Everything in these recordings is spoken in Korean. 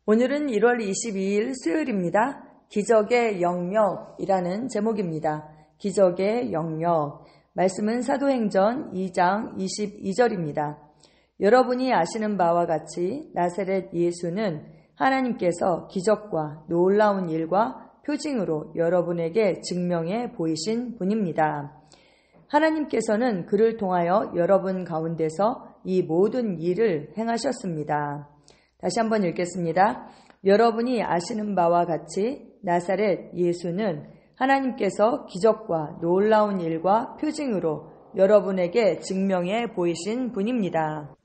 오늘은 1월 22일 수요일입니다. 기적의 영역이라는 제목입니다. 기적의 영역. 말씀은 사도행전 2장 22절입니다. 여러분이 아시는 바와 같이 나사렛 예수는 하나님께서 기적과 놀라운 일과 표징으로 여러분에게 증명해 보이신 분입니다. 하나님께서는 그를 통하여 여러분 가운데서 이 모든 일을 행하셨습니다. 다시 한번 읽겠습니다. 여러분이 아시는 바와 같이 나사렛 예수는 하나님께서 기적과 놀라운 일과 표징으로 여러분에게 증명해 보이신 분입니다.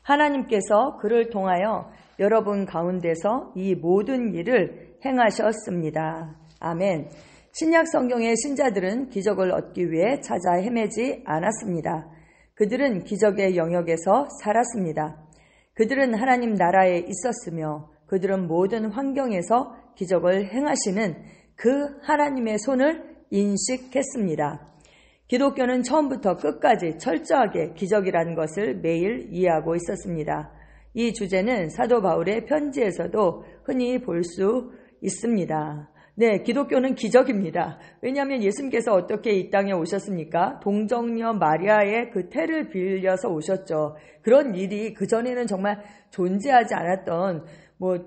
하나님께서 그를 통하여 여러분 가운데서 이 모든 일을 행하셨습니다. 아멘. 신약 성경의 신자들은 기적을 얻기 위해 찾아 헤매지 않았습니다. 그들은 기적의 영역에서 살았습니다. 그들은 하나님 나라에 있었으며 그들은 모든 환경에서 기적을 행하시는 그 하나님의 손을 인식했습니다. 기독교는 처음부터 끝까지 철저하게 기적이라는 것을 매일 이해하고 있었습니다. 이 주제는 사도 바울의 편지에서도 흔히 볼 수 있습니다. 네, 기독교는 기적입니다. 왜냐하면 예수님께서 어떻게 이 땅에 오셨습니까? 동정녀 마리아의 그 태를 빌려서 오셨죠. 그런 일이 그전에는 정말 존재하지 않았던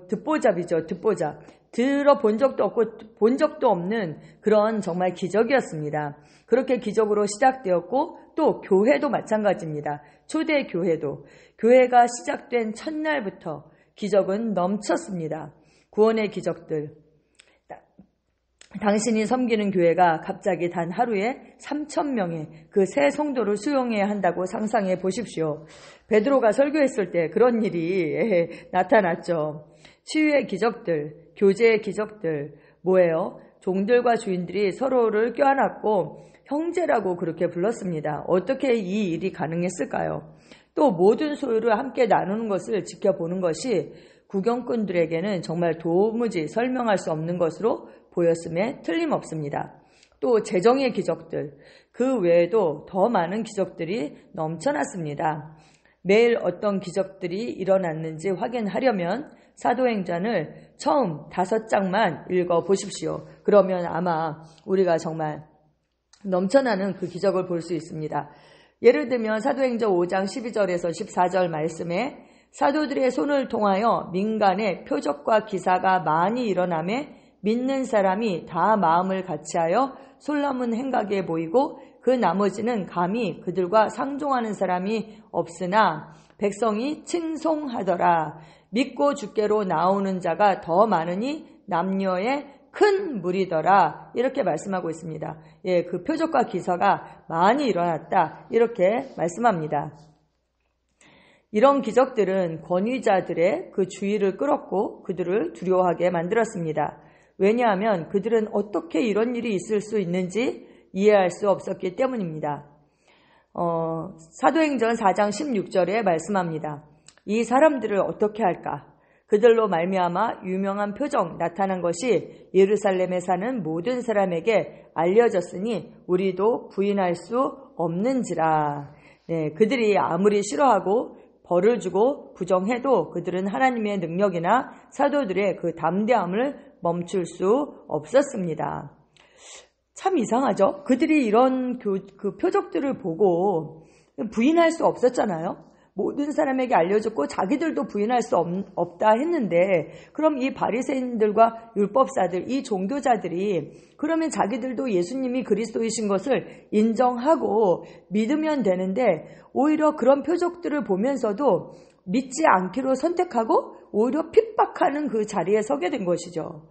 듣보잡이죠. 듣보잡. 들어본 적도 없고 본 적도 없는 그런 정말 기적이었습니다. 그렇게 기적으로 시작되었고 또 교회도 마찬가지입니다. 초대 교회도. 교회가 시작된 첫날부터 기적은 넘쳤습니다. 구원의 기적들. 당신이 섬기는 교회가 갑자기 단 하루에 3,000명의 그 새 성도를 수용해야 한다고 상상해 보십시오. 베드로가 설교했을 때 그런 일이 나타났죠. 치유의 기적들, 교제의 기적들, 뭐예요? 종들과 주인들이 서로를 껴안았고 형제라고 그렇게 불렀습니다. 어떻게 이 일이 가능했을까요? 또 모든 소유를 함께 나누는 것을 지켜보는 것이 구경꾼들에게는 정말 도무지 설명할 수 없는 것으로 보였음에 틀림없습니다. 또 재정의 기적들, 그 외에도 더 많은 기적들이 넘쳐났습니다. 매일 어떤 기적들이 일어났는지 확인하려면 사도행전을 처음 5장만 읽어보십시오. 그러면 아마 우리가 정말 넘쳐나는 그 기적을 볼 수 있습니다. 예를 들면 사도행전 5장 12절에서 14절 말씀에 사도들의 손을 통하여 민간에 표적과 기사가 많이 일어나매 믿는 사람이 다 마음을 같이하여 솔로몬 행각에 모이고 그 나머지는 감히 그들과 상종하는 사람이 없으나 백성이 칭송하더라. 믿고 주께로 나오는 자가 더 많으니 남녀의 큰 무리더라. 이렇게 말씀하고 있습니다. 예, 그 표적과 기사가 많이 일어났다. 이렇게 말씀합니다. 이런 기적들은 권위자들의 그 주의를 끌었고 그들을 두려워하게 만들었습니다. 왜냐하면 그들은 어떻게 이런 일이 있을 수 있는지 이해할 수 없었기 때문입니다. 사도행전 4장 16절에 말씀합니다. 이 사람들을 어떻게 할까? 그들로 말미암아 유명한 표적 나타난 것이 예루살렘에 사는 모든 사람에게 알려졌으니 우리도 부인할 수 없는지라. 네, 그들이 아무리 싫어하고 벌을 주고 부정해도 그들은 하나님의 능력이나 사도들의 그 담대함을 멈출 수 없었습니다. 참 이상하죠? 그들이 이런 그 표적들을 보고 부인할 수 없었잖아요. 모든 사람에게 알려졌고 자기들도 부인할 수 없다 했는데 그럼 이 바리새인들과 율법사들, 이 종교자들이 그러면 자기들도 예수님이 그리스도이신 것을 인정하고 믿으면 되는데 오히려 그런 표적들을 보면서도 믿지 않기로 선택하고 오히려 핍박하는 그 자리에 서게 된 것이죠.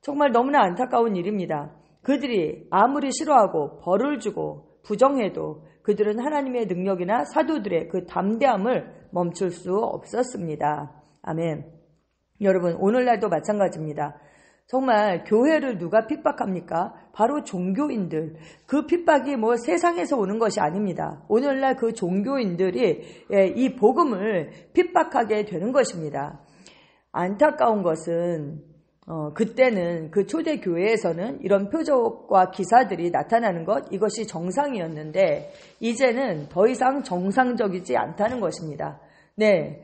정말 너무나 안타까운 일입니다. 그들이 아무리 싫어하고 벌을 주고 부정해도 그들은 하나님의 능력이나 사도들의 그 담대함을 멈출 수 없었습니다. 아멘. 여러분, 오늘날도 마찬가지입니다. 정말 교회를 누가 핍박합니까? 바로 종교인들. 그 핍박이 세상에서 오는 것이 아닙니다. 오늘날 그 종교인들이 이 복음을 핍박하게 되는 것입니다. 안타까운 것은 그때는 그 초대교회에서는 이런 표적과 기사들이 나타나는 것, 이것이 정상이었는데 이제는 더 이상 정상적이지 않다는 것입니다. 네,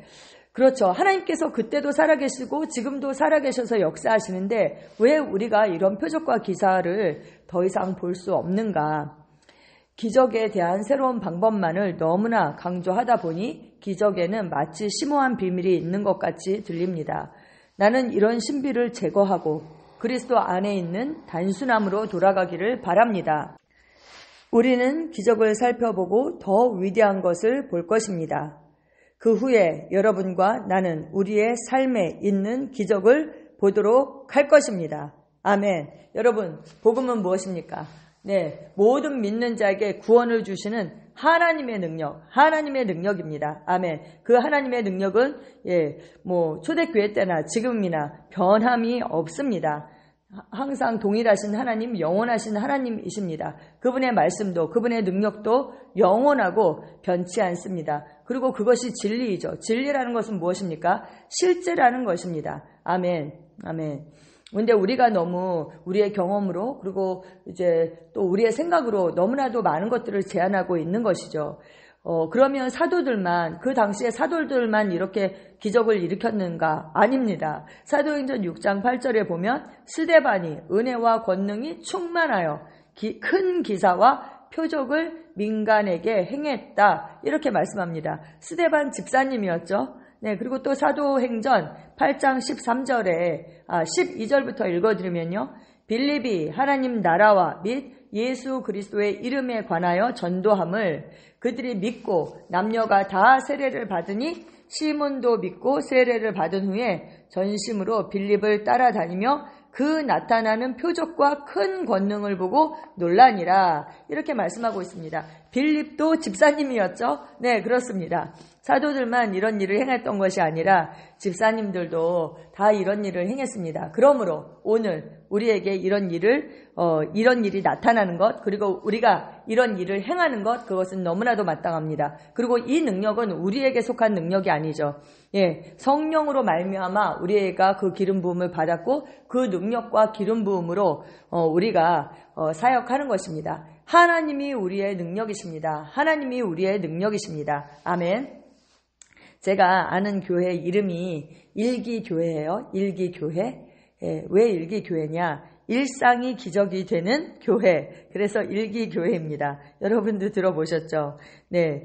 그렇죠. 하나님께서 그때도 살아계시고 지금도 살아계셔서 역사하시는데 왜 우리가 이런 표적과 기사를 더 이상 볼 수 없는가? 기적에 대한 새로운 방법만을 너무나 강조하다 보니 기적에는 마치 심오한 비밀이 있는 것 같이 들립니다. 나는 이런 신비를 제거하고 그리스도 안에 있는 단순함으로 돌아가기를 바랍니다. 우리는 기적을 살펴보고 더 위대한 것을 볼 것입니다. 그 후에 여러분과 나는 우리의 삶에 있는 기적을 보도록 할 것입니다. 아멘. 여러분, 복음은 무엇입니까? 네, 모든 믿는 자에게 구원을 주시는 하나님의 능력입니다. 아멘. 그 하나님의 능력은 초대교회 때나 지금이나 변함이 없습니다. 항상 동일하신 하나님, 영원하신 하나님이십니다. 그분의 말씀도, 그분의 능력도 영원하고 변치 않습니다. 그리고 그것이 진리이죠. 진리라는 것은 무엇입니까? 실제라는 것입니다. 아멘. 아멘. 근데 우리가 너무 우리의 경험으로 그리고 이제 또 우리의 생각으로 너무나도 많은 것들을 제안하고 있는 것이죠. 그러면 사도들만, 그 당시에 사도들만 이렇게 기적을 일으켰는가? 아닙니다. 사도행전 6장 8절에 보면 스데반이 은혜와 권능이 충만하여 큰 기사와 표적을 민간에게 행했다. 이렇게 말씀합니다. 스데반 집사님이었죠. 네, 그리고 또 사도행전 8장 12절부터 읽어드리면요. 빌립이 하나님 나라와 및 예수 그리스도의 이름에 관하여 전도함을 그들이 믿고 남녀가 다 세례를 받으니 시몬도 믿고 세례를 받은 후에 전심으로 빌립을 따라다니며 그 나타나는 표적과 큰 권능을 보고 놀라니라. 이렇게 말씀하고 있습니다. 빌립도 집사님이었죠? 네, 그렇습니다. 사도들만 이런 일을 행했던 것이 아니라 집사님들도 다 이런 일을 행했습니다. 그러므로 오늘 우리에게 이런 일이 나타나는 것, 그리고 우리가 이런 일을 행하는 것, 그것은 너무나도 마땅합니다. 그리고 이 능력은 우리에게 속한 능력이 아니죠. 예, 성령으로 말미암아 우리가 그 기름 부음을 받았고 그 능력과 기름 부음으로 우리가 사역하는 것입니다. 하나님이 우리의 능력이십니다. 하나님이 우리의 능력이십니다. 아멘. 제가 아는 교회 이름이 일기교회예요. 일기교회. 왜 일기교회냐? 일상이 기적이 되는 교회. 그래서 일기교회입니다. 여러분도 들어보셨죠? 네,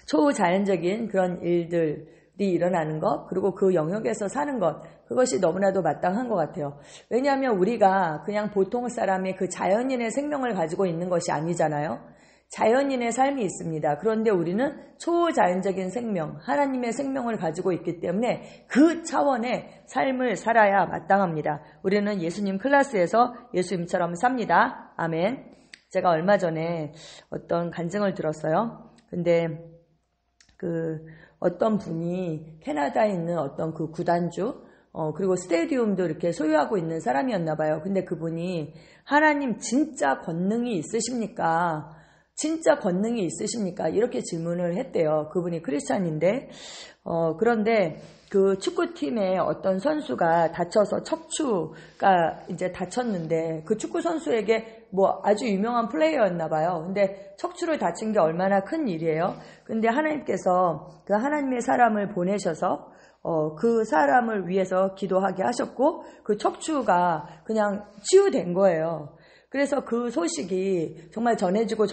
초자연적인 그런 일들이 일어나는 것, 그리고 그 영역에서 사는 것, 그것이 너무나도 마땅한 것 같아요. 왜냐하면 우리가 그냥 보통 사람의 그 자연인의 생명을 가지고 있는 것이 아니잖아요. 자연인의 삶이 있습니다. 그런데 우리는 초자연적인 생명, 하나님의 생명을 가지고 있기 때문에 그 차원의 삶을 살아야 마땅합니다. 우리는 예수님 클래스에서 예수님처럼 삽니다. 아멘. 제가 얼마 전에 어떤 간증을 들었어요. 근데 어떤 분이 캐나다에 있는 어떤 그 구단주, 그리고 스테디움도 이렇게 소유하고 있는 사람이었나 봐요. 근데 그분이 하나님 진짜 권능이 있으십니까? 진짜 권능이 있으십니까? 이렇게 질문을 했대요. 그분이 크리스찬인데, 그런데 그 축구팀의 어떤 선수가 다쳐서 척추가 이제 다쳤는데 그 축구 선수에게 아주 유명한 플레이어였나 봐요. 근데 척추를 다친 게 얼마나 큰 일이에요. 근데 하나님께서 그 하나님의 사람을 보내셔서 그 사람을 위해서 기도하게 하셨고 그 척추가 그냥 치유된 거예요. 그래서 그 소식이 정말 전해지고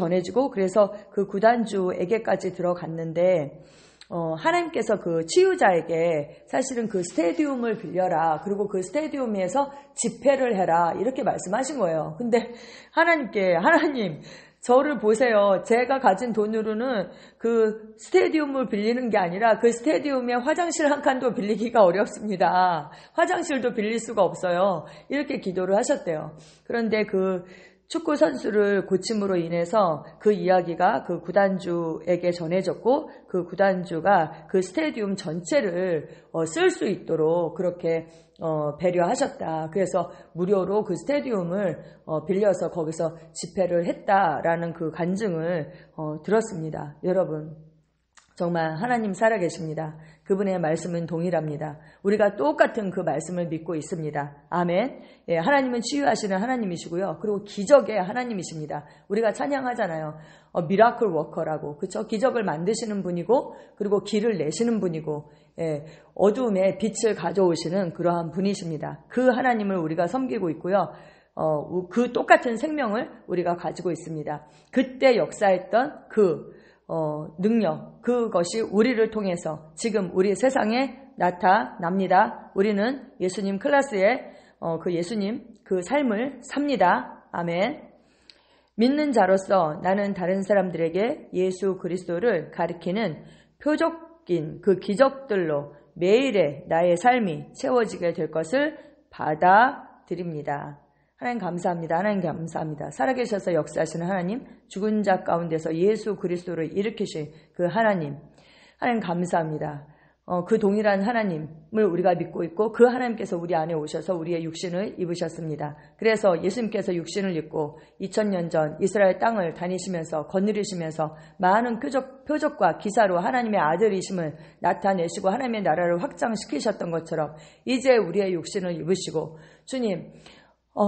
그래서 그 구단주에게까지 들어갔는데 하나님께서 그 치유자에게 사실은 그 스테디움을 빌려라. 그리고 그 스테디움에서 집회를 해라. 이렇게 말씀하신 거예요. 근데 하나님 저를 보세요. 제가 가진 돈으로는 그 스테디움을 빌리는 게 아니라 그 스테디움에 화장실 한 칸도 빌리기가 어렵습니다. 화장실도 빌릴 수가 없어요. 이렇게 기도를 하셨대요. 그런데 그 축구 선수를 고침으로 인해서 그 이야기가 그 구단주에게 전해졌고 그 구단주가 그 스테디움 전체를 쓸 수 있도록 그렇게 배려하셨다. 그래서 무료로 그 스테디움을 빌려서 거기서 집회를 했다라는 그 간증을 들었습니다. 여러분, 정말 하나님 살아계십니다. 그분의 말씀은 동일합니다. 우리가 똑같은 그 말씀을 믿고 있습니다. 아멘. 예, 하나님은 치유하시는 하나님이시고요. 그리고 기적의 하나님이십니다. 우리가 찬양하잖아요. 미라클 워커라고. 그렇죠? 기적을 만드시는 분이고 그리고 길을 내시는 분이고 예, 어둠에 빛을 가져오시는 그러한 분이십니다. 그 하나님을 우리가 섬기고 있고요. 그 똑같은 생명을 우리가 가지고 있습니다. 그때 역사했던 그 능력, 그것이 우리를 통해서 지금 우리 세상에 나타납니다. 우리는 예수님 클래스의 그 예수님 그 삶을 삽니다. 아멘. 믿는 자로서 나는 다른 사람들에게 예수 그리스도를 가리키는 표적인 그 기적들로 매일의 나의 삶이 채워지게 될 것을 받아들입니다. 하나님 감사합니다. 하나님 감사합니다. 살아계셔서 역사하시는 하나님, 죽은 자 가운데서 예수 그리스도를 일으키신 그 하나님 감사합니다. 그 동일한 하나님을 우리가 믿고 있고 그 하나님께서 우리 안에 오셔서 우리의 육신을 입으셨습니다. 그래서 예수님께서 육신을 입고 2000년 전 이스라엘 땅을 다니시면서 거느리시면서 많은 표적과 기사로 하나님의 아들이심을 나타내시고 하나님의 나라를 확장시키셨던 것처럼 이제 우리의 육신을 입으시고 주님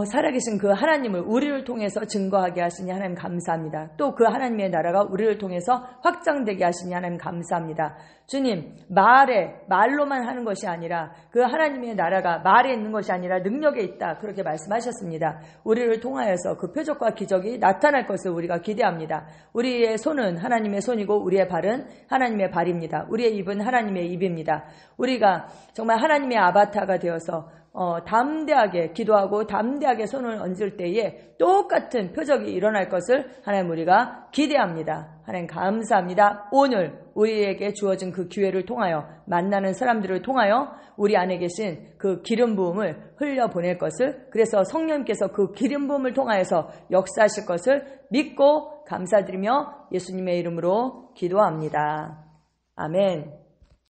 살아계신 그 하나님을 우리를 통해서 증거하게 하시니 하나님 감사합니다. 또 그 하나님의 나라가 우리를 통해서 확장되게 하시니 하나님 감사합니다. 주님, 말로만 하는 것이 아니라 그 하나님의 나라가 말에 있는 것이 아니라 능력에 있다. 그렇게 말씀하셨습니다. 우리를 통하여서 그 표적과 기적이 나타날 것을 우리가 기대합니다. 우리의 손은 하나님의 손이고 우리의 발은 하나님의 발입니다. 우리의 입은 하나님의 입입니다. 우리가 정말 하나님의 아바타가 되어서 담대하게 기도하고 담대하게 손을 얹을 때에 똑같은 표적이 일어날 것을 하나님 우리가 기대합니다. 하나님 감사합니다. 오늘 우리에게 주어진 그 기회를 통하여 만나는 사람들을 통하여 우리 안에 계신 그 기름 부음을 흘려보낼 것을 그래서 성령님께서 그 기름 부음을 통하여서 역사하실 것을 믿고 감사드리며 예수님의 이름으로 기도합니다. 아멘.